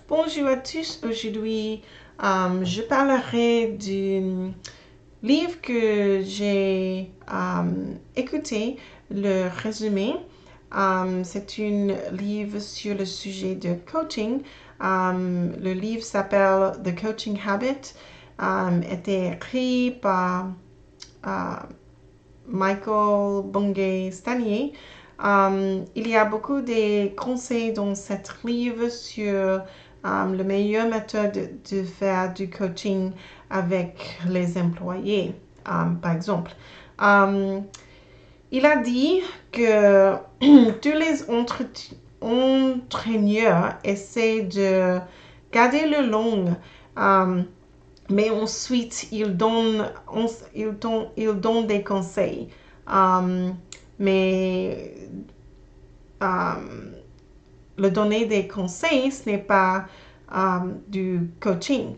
Bonjour à tous, aujourd'hui je parlerai du livre que j'ai écouté, le résumé. C'est un livre sur le sujet de coaching. Le livre s'appelle The Coaching Habit, était écrit par Michael Bungay Stanier. Il y a beaucoup de conseils dans ce livre sur la meilleure méthode de faire du coaching avec les employés, par exemple. Il a dit que tous les entraîneurs essaient de garder le long, mais ensuite ils donnent des conseils. Mais le donner des conseils, ce n'est pas du coaching.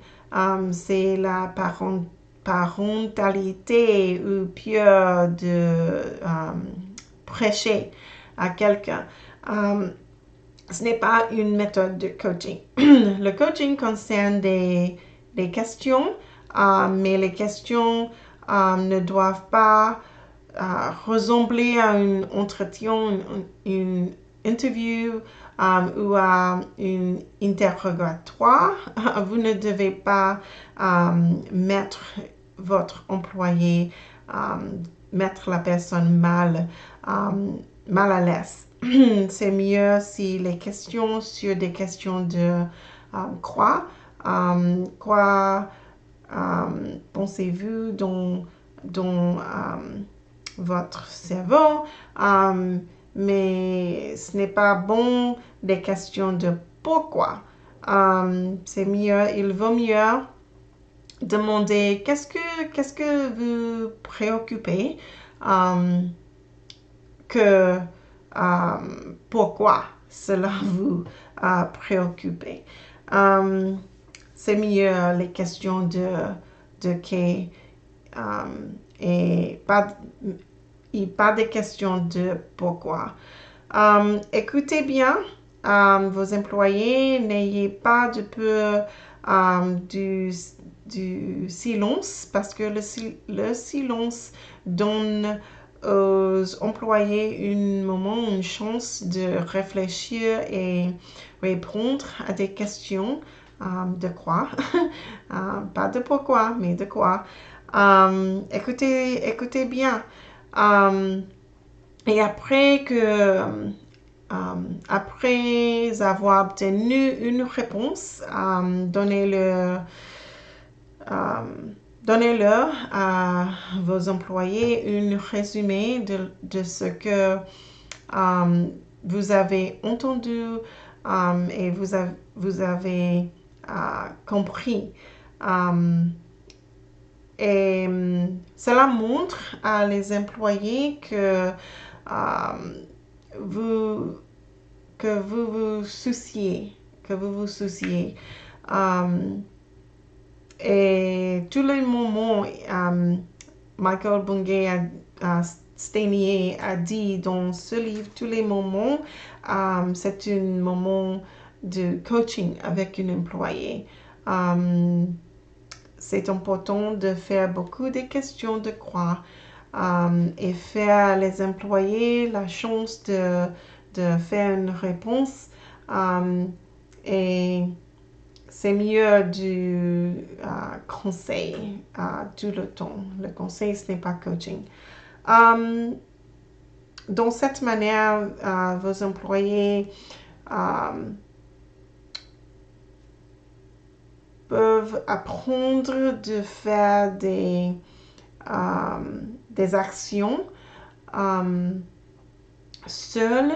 C'est la parentalité ou pure de prêcher à quelqu'un. Ce n'est pas une méthode de coaching. Le coaching concerne des questions, mais les questions ne doivent pas ressembler à un entretien, une interview ou à un interrogatoire. Vous ne devez pas mettre votre employé, mettre la personne mal à l'aise. C'est mieux si les questions sur des questions de quoi pensez-vous dans votre cerveau, mais ce n'est pas bon des questions de pourquoi. C'est mieux, il vaut mieux demander qu'est-ce que vous préoccupez que pourquoi cela vous préoccupe. C'est mieux les questions de qui et pas des questions de pourquoi. Écoutez bien vos employés, n'ayez pas de peur du silence, parce que le silence donne aux employés une chance de réfléchir et répondre à des questions de quoi, pas de pourquoi, mais de quoi. Écoutez bien. Et après avoir obtenu une réponse, donnez-leur à vos employés un résumé de ce que vous avez entendu et vous avez compris. Et cela montre à les employés que vous vous souciez. Et tous les moments, Michael Bungay Stanier a dit dans ce livre, tous les moments, c'est un moment de coaching avec un employé. C'est important de faire beaucoup de questions de quoi et faire les employés la chance de faire une réponse. Et c'est mieux du conseil tout le temps. Le conseil, ce n'est pas coaching. Dans cette manière, vos employés peuvent apprendre de faire des actions seuls.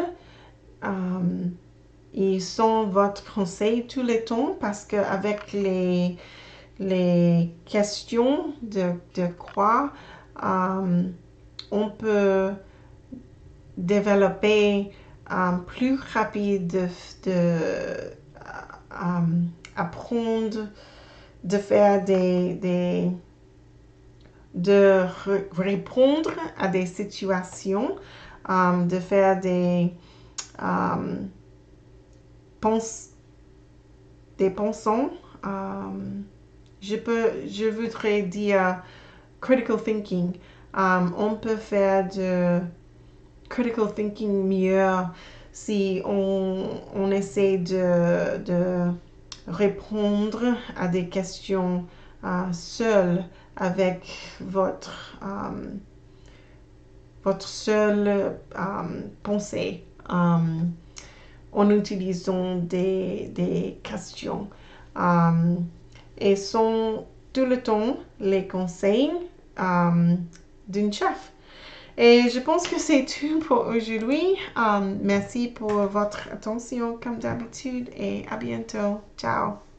Ils sont votre conseil tout le temps, parce qu'avec les questions de quoi on peut développer plus rapide de apprendre de faire de répondre à des situations, de faire des des pensants. Je voudrais dire critical thinking. On peut faire de critical thinking mieux si on essaie de répondre à des questions seul avec votre seule pensée en utilisant des questions et sont tout le temps les conseils d'une chef. Et je pense que c'est tout pour aujourd'hui. Merci pour votre attention comme d'habitude et à bientôt. Ciao.